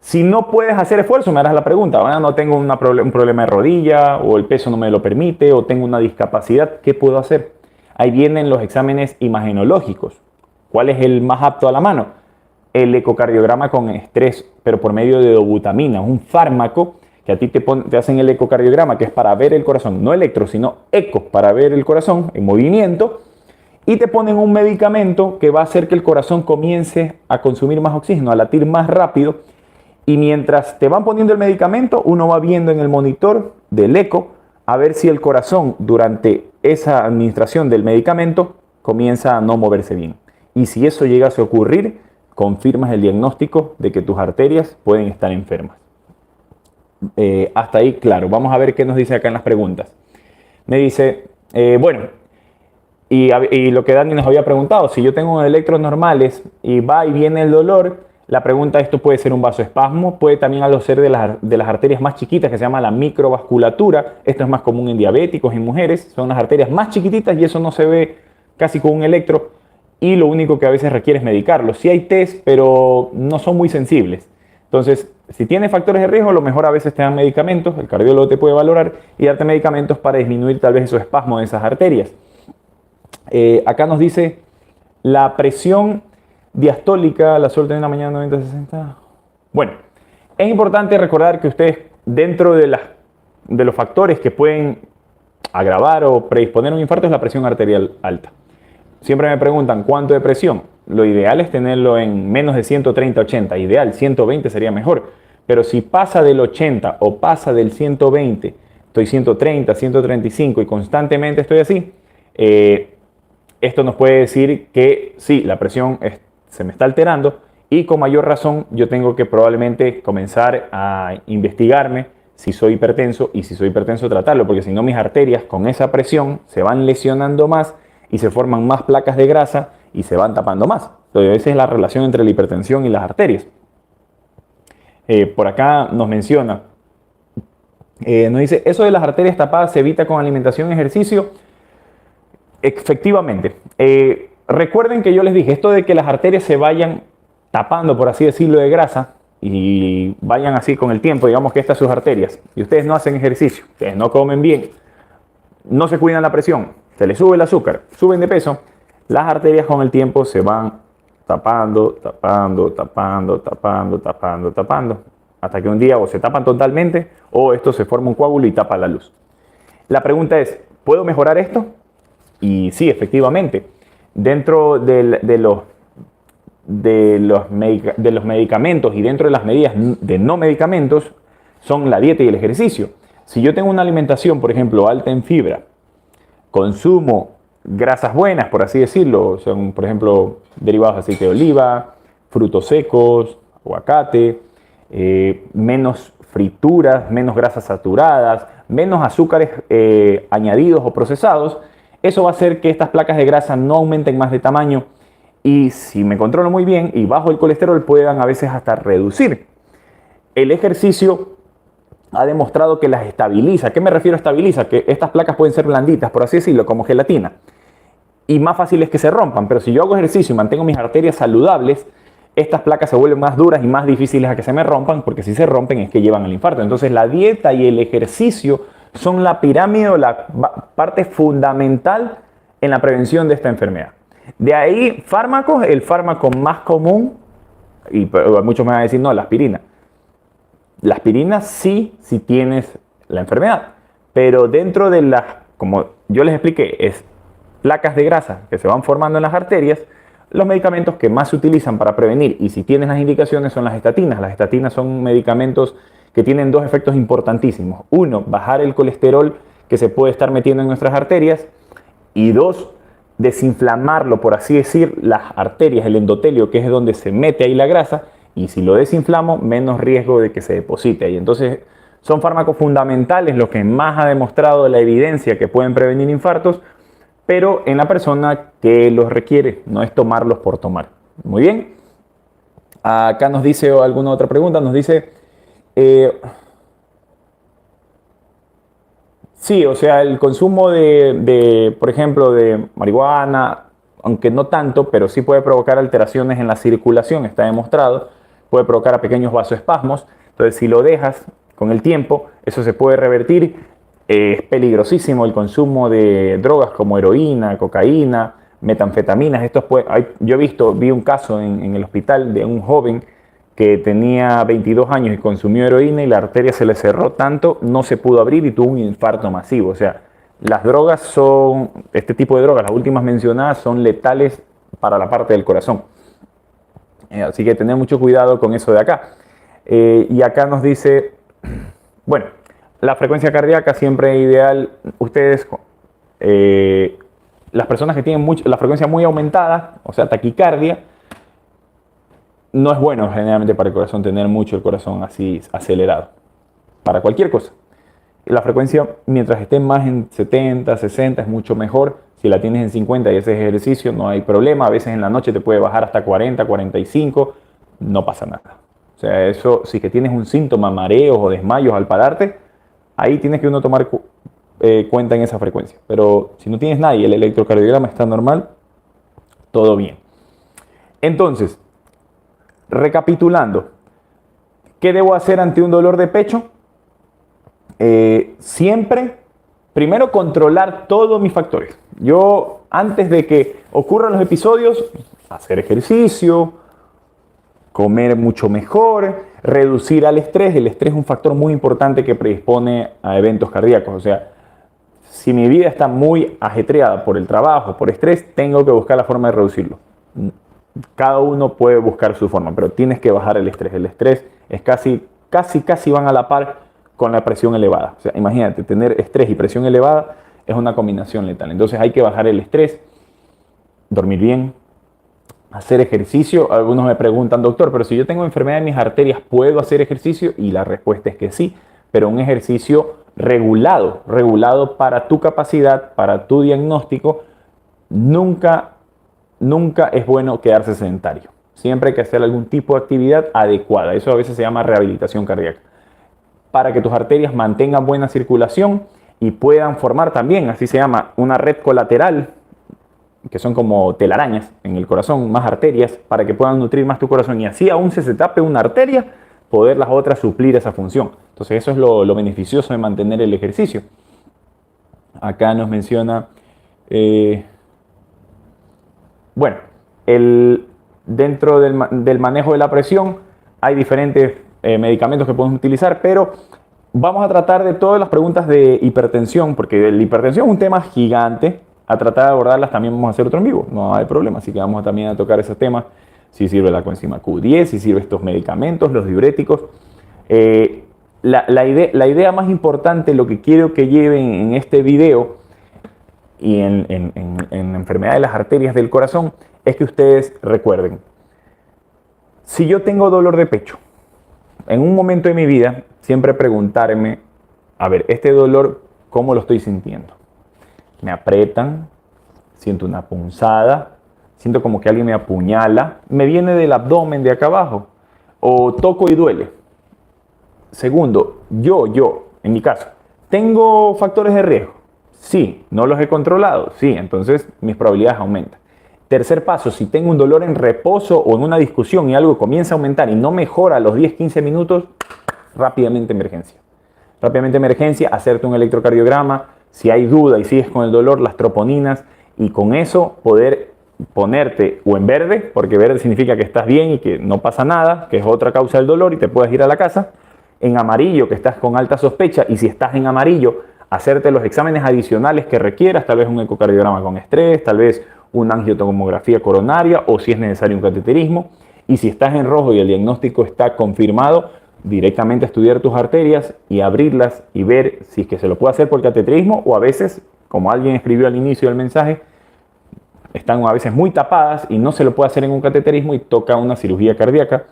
Si no puedes hacer esfuerzo, me harás la pregunta, bueno, no tengo un problema de rodilla, o el peso no me lo permite, o tengo una discapacidad, ¿qué puedo hacer? Ahí vienen los exámenes imagenológicos. ¿Cuál es el más apto a la mano? El ecocardiograma con estrés, pero por medio de dobutamina, un fármaco que a ti te hacen el ecocardiograma, que es para ver el corazón, no electro, sino eco, para ver el corazón en movimiento, y te ponen un medicamento que va a hacer que el corazón comience a consumir más oxígeno, a latir más rápido, y mientras te van poniendo el medicamento, uno va viendo en el monitor del eco a ver si el corazón durante esa administración del medicamento comienza a no moverse bien. Y si eso llegase a ocurrir, confirmas el diagnóstico de que tus arterias pueden estar enfermas. Hasta ahí, claro. Vamos a ver qué nos dice acá en las preguntas. Me dice, bueno, y lo que Dani nos había preguntado, si yo tengo electros normales y va y viene el dolor, la pregunta, esto puede ser un vasoespasmo, puede también algo ser de las arterias más chiquitas, que se llama la microvasculatura. Esto es más común en diabéticos y mujeres, son las arterias más chiquititas y eso no se ve casi con un electro. Y lo único que a veces requiere es medicarlo. Sí hay test, pero no son muy sensibles. Entonces, si tienes factores de riesgo, lo mejor a veces te dan medicamentos, el cardiólogo te puede valorar y darte medicamentos para disminuir tal vez esos espasmos de esas arterias. Acá nos dice la presión diastólica, la suelta en la mañana 90-60. Bueno, es importante recordar que ustedes, dentro de los factores que pueden agravar o predisponer un infarto, es la presión arterial alta. Siempre me preguntan, ¿cuánto de presión? Lo ideal es tenerlo en menos de 130-80, ideal, 120 sería mejor. Pero si pasa del 80 o pasa del 120, estoy 130, 135 y constantemente estoy así, esto nos puede decir que sí, la presión se me está alterando y con mayor razón yo tengo que probablemente comenzar a investigarme si soy hipertenso y si soy hipertenso tratarlo, porque si no mis arterias con esa presión se van lesionando más y se forman más placas de grasa y se van tapando más. Entonces esa es la relación entre la hipertensión y las arterias. Por acá nos menciona, nos dice, eso de las arterias tapadas se evita con alimentación y ejercicio. Efectivamente. Recuerden que yo les dije, esto de que las arterias se vayan tapando, por así decirlo, de grasa y vayan así con el tiempo, digamos que estas son sus arterias, y ustedes no hacen ejercicio, ustedes no comen bien, no se cuidan la presión, se les sube el azúcar, suben de peso, las arterias con el tiempo se van tapando, tapando, tapando, tapando, tapando, tapando, hasta que un día o se tapan totalmente o esto se forma un coágulo y tapa la luz. La pregunta es, ¿puedo mejorar esto? Y sí, efectivamente, dentro de los medicamentos y dentro de las medidas de no medicamentos son la dieta y el ejercicio. Si yo tengo una alimentación, por ejemplo, alta en fibra, consumo grasas buenas, por así decirlo, son, por ejemplo, derivados de aceite de oliva, frutos secos, aguacate, menos frituras, menos grasas saturadas, menos azúcares añadidos o procesados, eso va a hacer que estas placas de grasa no aumenten más de tamaño y si me controlo muy bien y bajo el colesterol puedan a veces hasta reducir. El ejercicio ha demostrado que las estabiliza. ¿A qué me refiero a estabiliza? Que estas placas pueden ser blanditas, por así decirlo, como gelatina. Y más fácil es que se rompan. Pero si yo hago ejercicio y mantengo mis arterias saludables, estas placas se vuelven más duras y más difíciles a que se me rompan, porque si se rompen es que llevan al infarto. Entonces la dieta y el ejercicio son la pirámide o la parte fundamental en la prevención de esta enfermedad. De ahí fármacos, el fármaco más común, y muchos me van a decir, no, la aspirina. La aspirina sí, si tienes la enfermedad, pero dentro de las, como yo les expliqué, es placas de grasa que se van formando en las arterias, los medicamentos que más se utilizan para prevenir, y si tienes las indicaciones, son las estatinas. Las estatinas son medicamentos que tienen dos efectos importantísimos. Uno, bajar el colesterol que se puede estar metiendo en nuestras arterias, y dos, desinflamarlo, por así decir, las arterias, el endotelio, que es donde se mete ahí la grasa, y si lo desinflamo, menos riesgo de que se deposite ahí. Entonces, son fármacos fundamentales los que más ha demostrado la evidencia que pueden prevenir infartos, pero en la persona que los requiere, no es tomarlos por tomar. Muy bien. Acá nos dice alguna otra pregunta, nos dice... sí, o sea, el consumo por ejemplo, de marihuana, aunque no tanto, pero sí puede provocar alteraciones en la circulación, está demostrado, puede provocar a pequeños vasoespasmos. Entonces, si lo dejas con el tiempo, eso se puede revertir. Es peligrosísimo el consumo de drogas como heroína, cocaína, metanfetaminas. Yo vi un caso en el hospital de un joven que tenía 22 años y consumió heroína y la arteria se le cerró tanto, no se pudo abrir y tuvo un infarto masivo. O sea, las drogas este tipo de drogas, las últimas mencionadas, son letales para la parte del corazón. Así que tener mucho cuidado con eso de acá. Y acá nos dice, bueno, la frecuencia cardíaca siempre es ideal. Ustedes, las personas que tienen la frecuencia muy aumentada, o sea, taquicardia, no es bueno generalmente para el corazón tener mucho el corazón así acelerado, para cualquier cosa. Y la frecuencia, mientras esté más en 70, 60, es mucho mejor. Si la tienes en 50 y haces ejercicio, no hay problema. A veces en la noche te puede bajar hasta 40, 45, no pasa nada. O sea, eso, si que tienes un síntoma, mareos o desmayos al pararte, ahí tienes que uno tomar cuenta en esa frecuencia. Pero si no tienes nada y el electrocardiograma está normal, todo bien. Entonces, recapitulando, ¿qué debo hacer ante un dolor de pecho? Siempre, primero, controlar todos mis factores. Yo, antes de que ocurran los episodios, hacer ejercicio, comer mucho mejor, reducir al estrés. El estrés es un factor muy importante que predispone a eventos cardíacos. O sea, si mi vida está muy ajetreada por el trabajo, por estrés, tengo que buscar la forma de reducirlo. Cada uno puede buscar su forma, pero tienes que bajar el estrés. El estrés es casi van a la par con la presión elevada. O sea, imagínate, tener estrés y presión elevada es una combinación letal. Entonces hay que bajar el estrés, dormir bien, hacer ejercicio. Algunos me preguntan, doctor, pero si yo tengo enfermedad en mis arterias, ¿puedo hacer ejercicio? Y la respuesta es que sí, pero un ejercicio regulado para tu capacidad, para tu diagnóstico. Nunca es bueno quedarse sedentario. Siempre hay que hacer algún tipo de actividad adecuada. Eso a veces se llama rehabilitación cardíaca. Para que tus arterias mantengan buena circulación y puedan formar también, así se llama, una red colateral, que son como telarañas en el corazón, más arterias, para que puedan nutrir más tu corazón. Y así, aún si se tape una arteria, poder las otras suplir esa función. Entonces eso es lo beneficioso de mantener el ejercicio. Acá nos menciona... bueno, dentro del manejo de la presión hay diferentes medicamentos que podemos utilizar, pero vamos a tratar de todas las preguntas de hipertensión, porque la hipertensión es un tema gigante. A tratar de abordarlas también vamos a hacer otro en vivo, no hay problema, así que vamos también a tocar esos temas, si sirve la coenzima Q10, si sirve estos medicamentos, los diuréticos. La idea más importante, lo que quiero que lleven en este video y en enfermedad de las arterias del corazón, es que ustedes recuerden, si yo tengo dolor de pecho, en un momento de mi vida, siempre preguntarme, a ver, este dolor, ¿cómo lo estoy sintiendo? Me aprietan, siento una punzada, siento como que alguien me apuñala, me viene del abdomen de acá abajo, o toco y duele. Segundo, en mi caso, ¿tengo factores de riesgo? Sí. ¿No los he controlado? Sí. Entonces mis probabilidades aumentan. Tercer paso, si tengo un dolor en reposo o en una discusión y algo comienza a aumentar y no mejora a los 10-15 minutos, rápidamente emergencia. Rápidamente emergencia, hacerte un electrocardiograma. Si hay duda y sigues con el dolor, las troponinas, y con eso poder ponerte o en verde, porque verde significa que estás bien y que no pasa nada, que es otra causa del dolor y te puedes ir a la casa. En amarillo, que estás con alta sospecha, y si estás en amarillo, hacerte los exámenes adicionales que requieras, tal vez un ecocardiograma con estrés, tal vez una angiotomografía coronaria o si es necesario un cateterismo. Y si estás en rojo y el diagnóstico está confirmado, directamente estudiar tus arterias y abrirlas y ver si es que se lo puede hacer por cateterismo, o a veces, como alguien escribió al inicio del mensaje, están a veces muy tapadas y no se lo puede hacer en un cateterismo y toca una cirugía cardíaca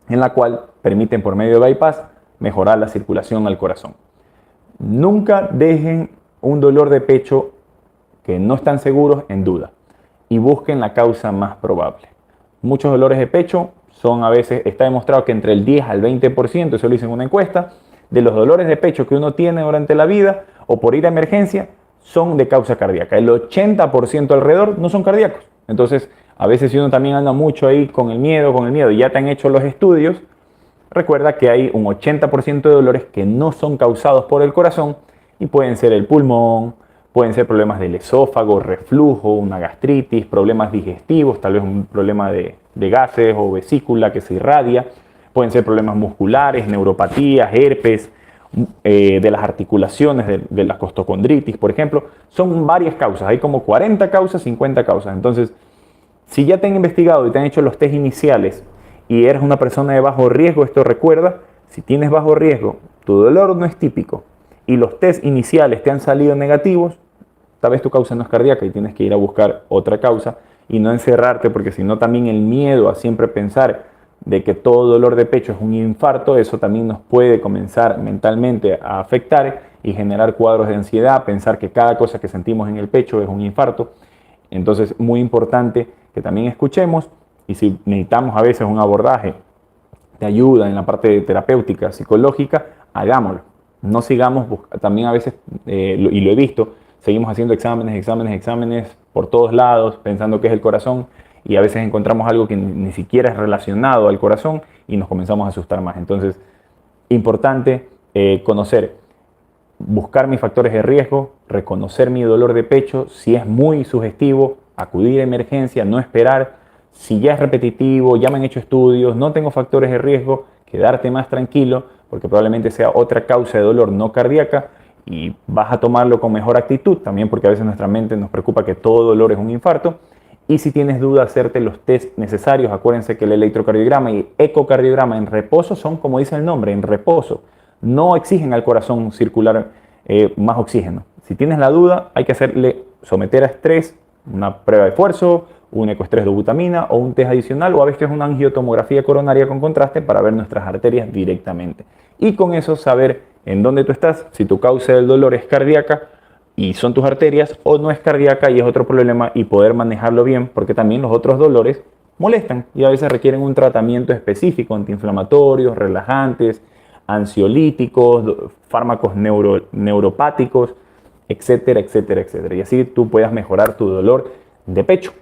en la cual permiten por medio de bypass mejorar la circulación al corazón. Nunca dejen un dolor de pecho que no están seguros en duda y busquen la causa más probable. Muchos dolores de pecho son a veces, está demostrado que entre el 10 al 20%, eso lo hice en una encuesta, de los dolores de pecho que uno tiene durante la vida o por ir a emergencia son de causa cardíaca. El 80% alrededor no son cardíacos. Entonces, a veces si uno también anda mucho ahí con el miedo, y ya te han hecho los estudios, recuerda que hay un 80% de dolores que no son causados por el corazón y pueden ser el pulmón, pueden ser problemas del esófago, reflujo, una gastritis, problemas digestivos, tal vez un problema de gases o vesícula que se irradia, pueden ser problemas musculares, neuropatías, herpes, de las articulaciones, de la costocondritis, por ejemplo. Son varias causas, hay como 40 causas, 50 causas. Entonces, si ya te han investigado y te han hecho los test iniciales y eres una persona de bajo riesgo, esto recuerda, si tienes bajo riesgo, tu dolor no es típico y los test iniciales te han salido negativos, tal vez tu causa no es cardíaca y tienes que ir a buscar otra causa y no encerrarte, porque si no también el miedo a siempre pensar de que todo dolor de pecho es un infarto, eso también nos puede comenzar mentalmente a afectar y generar cuadros de ansiedad, pensar que cada cosa que sentimos en el pecho es un infarto. Entonces, muy importante que también escuchemos, y si necesitamos a veces un abordaje de ayuda en la parte terapéutica, psicológica, hagámoslo. No sigamos, también a veces, y lo he visto, seguimos haciendo exámenes por todos lados, pensando que es el corazón, y a veces encontramos algo que ni siquiera es relacionado al corazón y nos comenzamos a asustar más. Entonces, importante conocer, buscar mis factores de riesgo, reconocer mi dolor de pecho, si es muy sugestivo, acudir a emergencia, no esperar. Si ya es repetitivo, ya me han hecho estudios, no tengo factores de riesgo, quedarte más tranquilo, porque probablemente sea otra causa de dolor no cardíaca y vas a tomarlo con mejor actitud, también porque a veces nuestra mente nos preocupa que todo dolor es un infarto. Y si tienes duda, hacerte los test necesarios. Acuérdense que el electrocardiograma y ecocardiograma en reposo son, como dice el nombre, en reposo. No exigen al corazón circular más oxígeno. Si tienes la duda, hay que someter a estrés, una prueba de esfuerzo, un ecoestrés de butamina o un test adicional, o a veces una angiotomografía coronaria con contraste para ver nuestras arterias directamente. Y con eso saber en dónde tú estás, si tu causa del dolor es cardíaca y son tus arterias, o no es cardíaca y es otro problema, y poder manejarlo bien, porque también los otros dolores molestan y a veces requieren un tratamiento específico, antiinflamatorios, relajantes, ansiolíticos, fármacos neuropáticos, etcétera, etcétera, etcétera. Y así tú puedas mejorar tu dolor de pecho.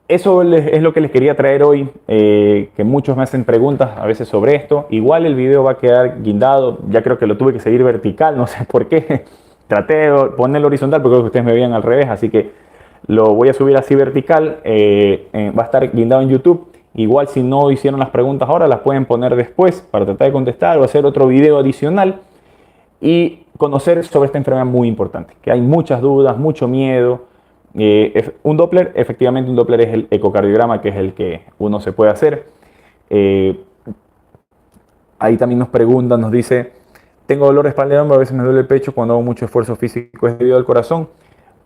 Eso es lo que les quería traer hoy, que muchos me hacen preguntas a veces sobre esto. Igual el video va a quedar guindado, ya creo que lo tuve que seguir vertical, no sé por qué. Traté de ponerlo horizontal porque creo que ustedes me veían al revés, así que lo voy a subir así vertical. Va a estar guindado en YouTube. Igual si no hicieron las preguntas ahora, las pueden poner después para tratar de contestar o hacer otro video adicional y conocer sobre esta enfermedad muy importante, que hay muchas dudas, mucho miedo. Un Doppler, efectivamente un Doppler es el ecocardiograma, que es el que uno se puede hacer. Ahí también nos preguntan, nos dice, tengo dolor de espalda y hombro, a veces me duele el pecho cuando hago mucho esfuerzo físico, ¿es debido al corazón?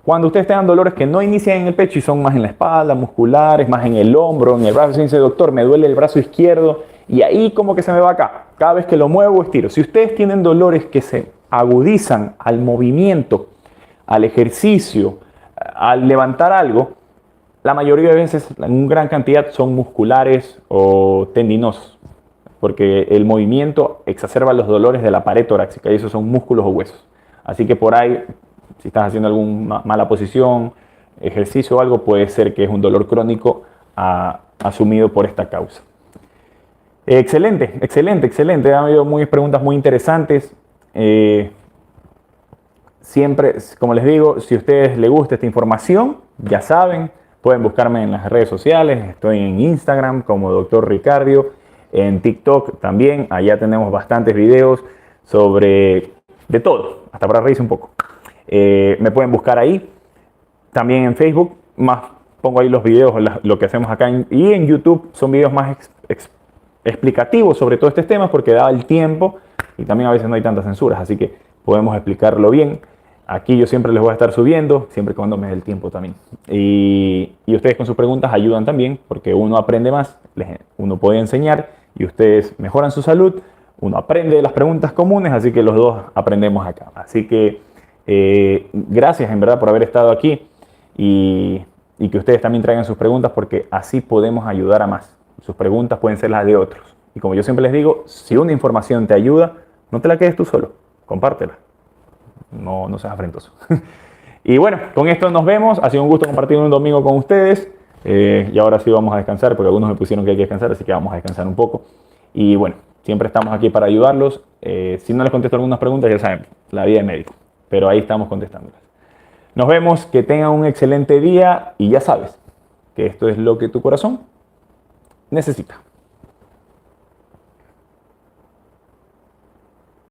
Cuando ustedes tengan dolores que no inician en el pecho y son más en la espalda, musculares, más en el hombro, en el brazo, si dice, doctor, me duele el brazo izquierdo Y ahí como que se me va acá. Cada vez que lo muevo, estiro. Si ustedes tienen dolores que se agudizan al movimiento, al ejercicio, al levantar algo, la mayoría de veces, en gran cantidad, son musculares o tendinosos, porque el movimiento exacerba los dolores de la pared torácica y esos son músculos o huesos. Así que por ahí, si estás haciendo alguna mala posición, ejercicio o algo, puede ser que es un dolor crónico asumido por esta causa. Excelente, excelente, excelente. Han habido muchas preguntas muy interesantes. Siempre, como les digo, si a ustedes les gusta esta información, ya saben, pueden buscarme en las redes sociales. Estoy en Instagram como Dr. Ricardio, en TikTok también. Allá tenemos bastantes videos sobre de todo, hasta para reírse un poco. Me pueden buscar ahí. También en Facebook, más pongo ahí los videos, lo que hacemos acá. Y en YouTube son videos más explicativos sobre todo estos temas porque da el tiempo y también a veces no hay tantas censuras, así que podemos explicarlo bien. Aquí yo siempre les voy a estar subiendo, siempre y cuando me dé el tiempo también. Y ustedes con sus preguntas ayudan también, porque uno aprende más, uno puede enseñar y ustedes mejoran su salud, uno aprende de las preguntas comunes, así que los dos aprendemos acá. Así que gracias en verdad por haber estado aquí y que ustedes también traigan sus preguntas, porque así podemos ayudar a más. Sus preguntas pueden ser las de otros. Y como yo siempre les digo, si una información te ayuda, no te la quedes tú solo, compártela. No seas afrentoso. Y bueno, con esto nos vemos. Ha sido un gusto compartir un domingo con ustedes. Y ahora sí vamos a descansar, porque algunos me pusieron que hay que descansar, así que vamos a descansar un poco. Y bueno, siempre estamos aquí para ayudarlos. Si no les contesto algunas preguntas, ya saben, la vida de médico. Pero ahí estamos contestándolas. Nos vemos, que tengan un excelente día y ya sabes que esto es lo que tu corazón necesita.